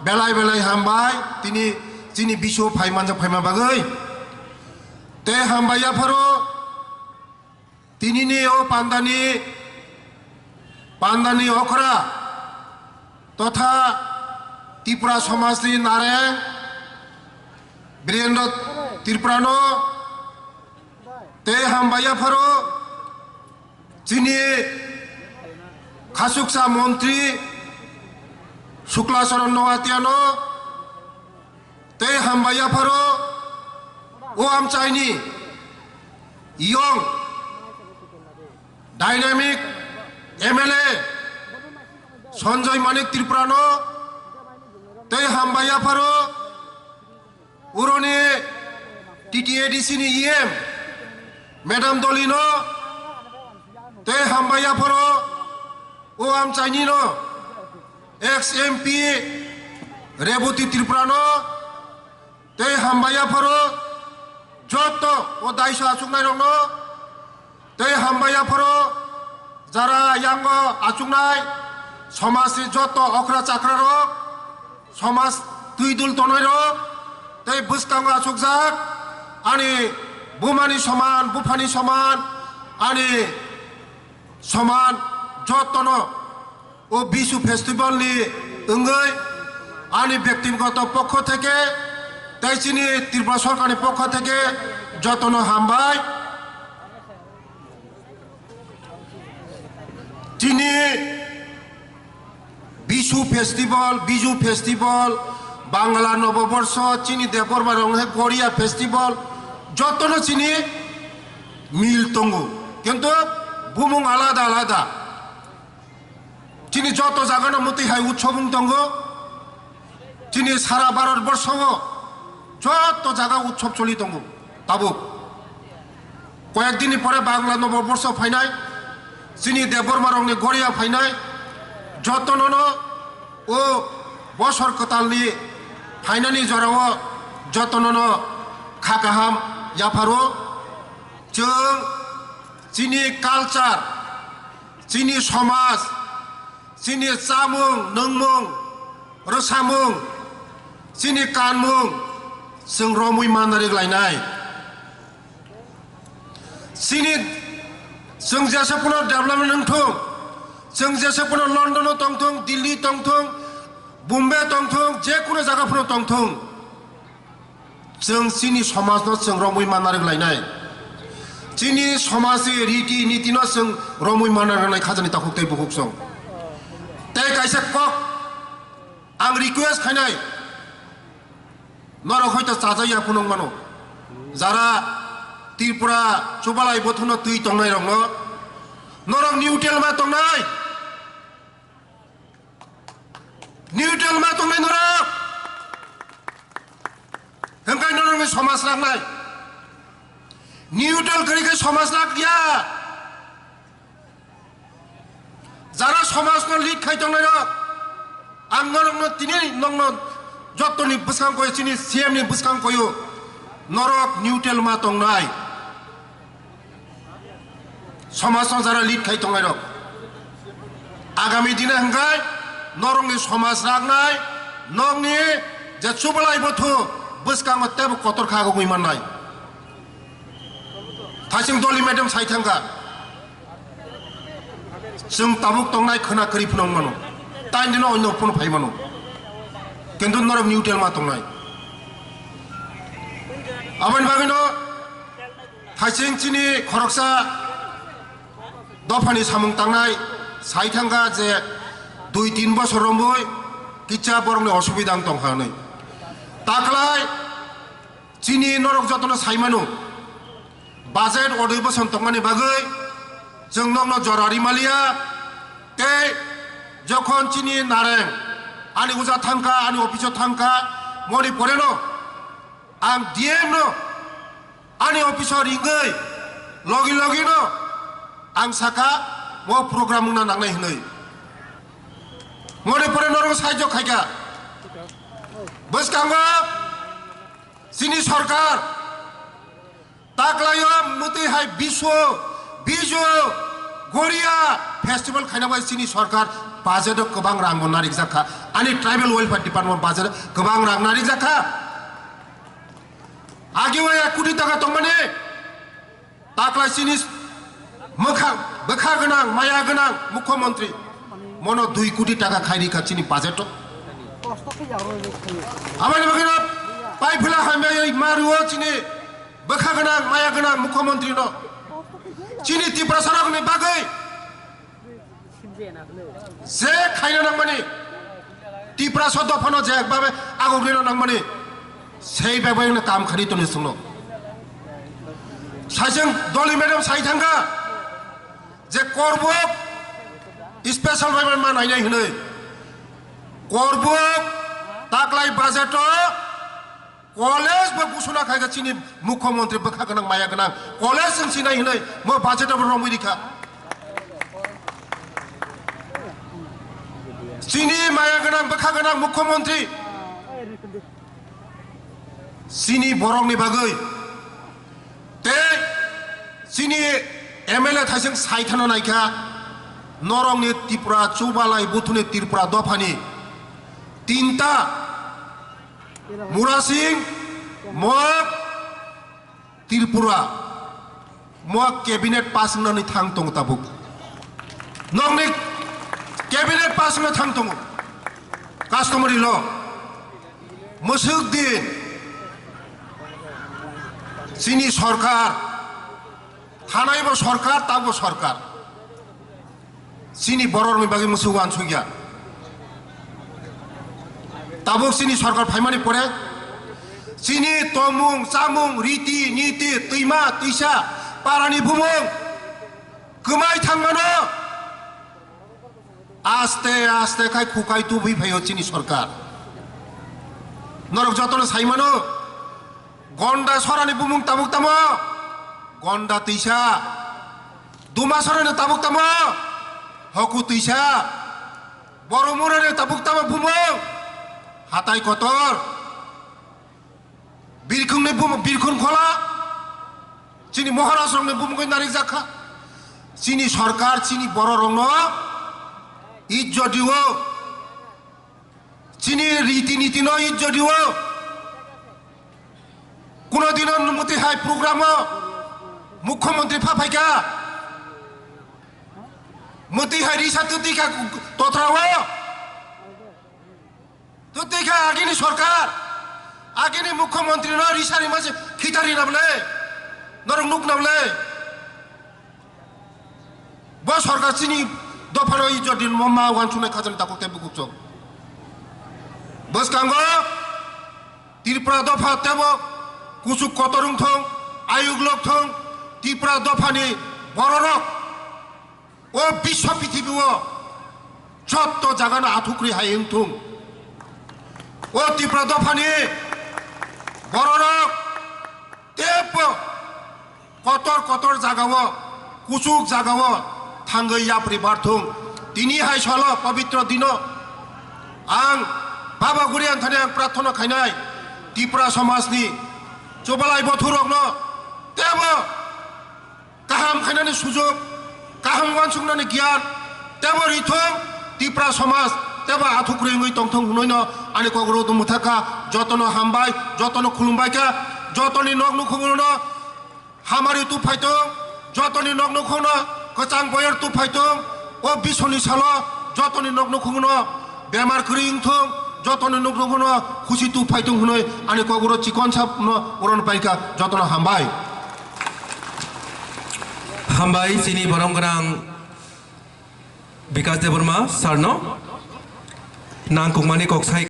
belai belai hambai tini bisu phaiman bagai te hambaya pharo tini ni o pandani okra totha Tripura Somajni Nareng Birendra Tripurano te hambaya pharo tini Khasuksa Montri Shukla Saran Noatiano te hambaya pharo o amchaini young dynamic MLA Sanjay Manik Tripurano te hambaya pharo urone TTADC ni EM Madam Dolino te hambaya pharo o amchaini no ex-MP Reboti Tripurano te hambaya pharo joto o daisha achungnai rokno te hambaya pharo jara yango achungnai somajni joto okra chakra rok somaj tuidul tonai rok te bwskango achukjak ani bumani soman bufani soman ani soman jotono o bisu festival ni ongoi ani ব্যক্তিগত পক্ষ থেকে তাই চিনি ত্রিপুরা সরকারের পক্ষ থেকে যতন হামবাই চিনি বিশু ফেস্টিভ্যাল বাংলা নববর্ষ চিনি দেবরবা রঙে গড়িয়া ফেস্টিভ্যাল যতন চিনি মিল তঙ্গু কিন্তু বুমুং আলাদা আলাদা চিনি যত জায়গানো মতি হাই উৎসব তঙ্গু চিনি সারা ভারতবর্ষ যত জায়গা উৎসব চলি দङ তাবো কয়েকদিন পরে বাংলা নববর্ষ ফাইনাই চিনি দেববর্মা রংনি গড়িয়া ফাইনাই যতন ও বছর কতালনি ফাইনানি জরাও যতন খাকাহাম याफारो जों चिनि कालचार चिनि समाज चिनि जामुं नोंमुं रसामुं चिनि कानमुं जों रमुइ मानारिग्लायनाय चिनि जों जेसेबां डेभेलपमेन्ट नंथों जों जेसेबां लन्डनाव दंथों दिल्ली दंथों बम्बे दंथों जेखुनु जायगाफोराव दंथों जों चिनि समाजनो जों रमुइ मानारिग्लायनाय चिनि समाजनि रीति नीतिनो जों रमुइ मानारिग्लायनाय खाजानि ताखुकथाय बुहुकसं ताय कायसे कक आं रिक्वेस्ट खायनाय नरक हयतो चाजाया फुनं मानो जारा त्रिपुरा चुबालाय बोथनो तुइ तंनाय रंनो नरक निउटेल मा तंनाय नरक हंगाय नरक समाज राखनाय निउटेल करिके समाज राख गया जारा समाजनो लिड खाय तंनाय रक आं नरकनो तिनि नंनो जत्तनि बुसखां कयो चिनि सीएम नि बुसखां कयो नरक निउटेल मा तंनाय समाजनो जारा लिड खाय तंनाय रक आगामी दिने हंगाय नरकनि समाज राखनाय नंनि जे चुबालाय बोथो बुसखां तेब कतर खागो गयमाननाय थासिं दलि मैडम साइथांगा जों तामुक तंनाय खोना करि फुनं मानो ताइन दिनो अन्य फुन फाय मानो किन्तु नरक निउटेल मा तंनाय आबान बागिनो थासिं चिनि खरकसा दफानि सामुं तांनाय साइथांगा जे 2-3 बছর रंबय किच्छा बरंनि असुबिदा दंखानै ताकलाय चिनि नरक जतन साइमानो बाजेट अधिवेशन तंगानि बागै जों नंनो जरारि मालिया ते जखन चिनि नारें आनि उजा थांखा आनि अफिसाव थांखा मनि परेनो आं डीएम नो आनि अफिसाव रिंगै लगी लगी नो आं साका मो प्रोग्राम ना नांनाय हनै मनि परे नरक साहाय्य खायगा बसकांगा चिनि सरकार ताकलायो मते हाय बिजु गड़िया फेस्टिवल खायनाबाय चिनि सरकार बाजेट गोबां रां नारिक जाखा आंनि ट्राइबेल वेलफेयार डिपार्टमेंट बाजेट गोबां रां नारिक जाखा आगेवा 1 कोटी टाका दं माने ताकलाय सिनि बोखा गोनां माया गोनां मुख्यमंत्री मनो 2 कोटी टाका खायरिखा चिनि बाजेट आमानि बगैना पाइफला हामबाय मारुओ चिनि बोखा गोनां माया गोनां मुख्यमंत्री न चिनि त्रिपुरा सरकारनि बागै जे खायनो नांमानि त्रिपुरा सदफानो जे एकबाबे आगग्रिनो नांमानि সেই ব্যাপারে কাম খারি তো নিসুনো সাইজং দলি ম্যাডাম সাই থাঙ্গা যে করব স্পেশাল ভাবে মানাই নাই হনে করব তাকলাই বাজেট কলেজ বা ঘোষণা খাইগা চিনি মুখ্যমন্ত্রী বখা গোনাं মায়া गोनां কলেজ जों सिनाय हनै मो बाजेट रमिरिखा चिनि माया गोनां बखा गोनां मुख्यमंत्री सिनी बरंनि बागै ते सिनी एमएलए थाइजों साइथानो नायखा नरंनि त्रिपुरा चौबालाय बुथुनि त्रिपुरा दफानि 3टा मुरासिं मग त्रिपुरा मग कैबिनेट पास होननानै थां दं ताबुक नंनि कैबिनेट पास होनना थां दं कास्टमारि ल मोसुक दिन চিনি সরকার থানাইব সরকার তাবো সরকার চিনি বড়র বাকি মোসৌ আনসুগিয়া তাবো চিনি সরকার ফাইমানি পড়ে চিনি তমুং চামুং রীতি নীতি তৈমা তৈসা পারানি বুমুং গোমাই থাঙ্গানো আস্তে আস্তে খাই খুকাই তুবি ফাইও চিনি সরকার নরক যতন সাইমানো गंडा सरानि बुमुं ताबुक तामो गंडा तैसा दुमा सरानि ताबुक तामो हकु तैसा बरमुरानि ताबुक तामो बुमुं हाताय कतर बिरखुंनि बुमुं बिरखुं खला चिनि महाराष्ट्रनि बुमुं नारिक जाखा चिनि सरकार चिनि बर रंनो इज्जत दिवो चिनि रीति नीति नो इज्जत दिवो কোনদিনও মতি হাই প্রোগ্রাম মুখ্যমন্ত্রী ফাফাইকা মতি হাই রিসা তুতিকা তথরাও তুতিকা আগিনি সরকার আগিনি মুখ্যমন্ত্রী ন রিসারি মাঝে খিতারি নামলে নরং নুক নামলে ব সরকার চিনি দফানো ইজ্জত মম্মা ওয়ানসুনে খাজানি তাকতে বুকুচ বসকাঙ্গ ত্রিপুরা দফা তেব कुसुक कतरुं थं आयुग्लक थं त्रिपुरा दफानि बररक ओ विश्व पृथिबीओ छत्त जागानो आथुक्रि हायें थं ओ त्रिपुरा दफानि बररक तेब कतर कतर जागाओ कुसुक जागाओ थांगै याप्रि बारथं दिनै हाय सल पवित्र दिन आं बाबा गुरियान थाने आं प्रार्थना खायनाय त्रिपुरा समाजनि चौबालाय बथुरकनो तेबो गाहाम खायनानै सुजुग गाहाम वानसुंनानै गियान तेबो रिथं त्रिपुरा समाज तेबो आथुक्रिङै तंथं हुनैनो आनि कग्रो दुमुथाका जतनो हामबाय जतनो खुलुमबायका जतनि नगनुखुनो हामारि तु फायथं जतनि नगनुखुनो कचां बयर तु फायथं ओ बिसनि साल जतनि नगनुखुनो बेमार खरिंथं जतन नगरगुन खुशी तु फाइथं हुनै आनि कगुरो चिकन साप न उरन पाइका जतन हामबाय चिनि बरं गोनां बिकास देबरमा सारनो नांकुमानि कक्साय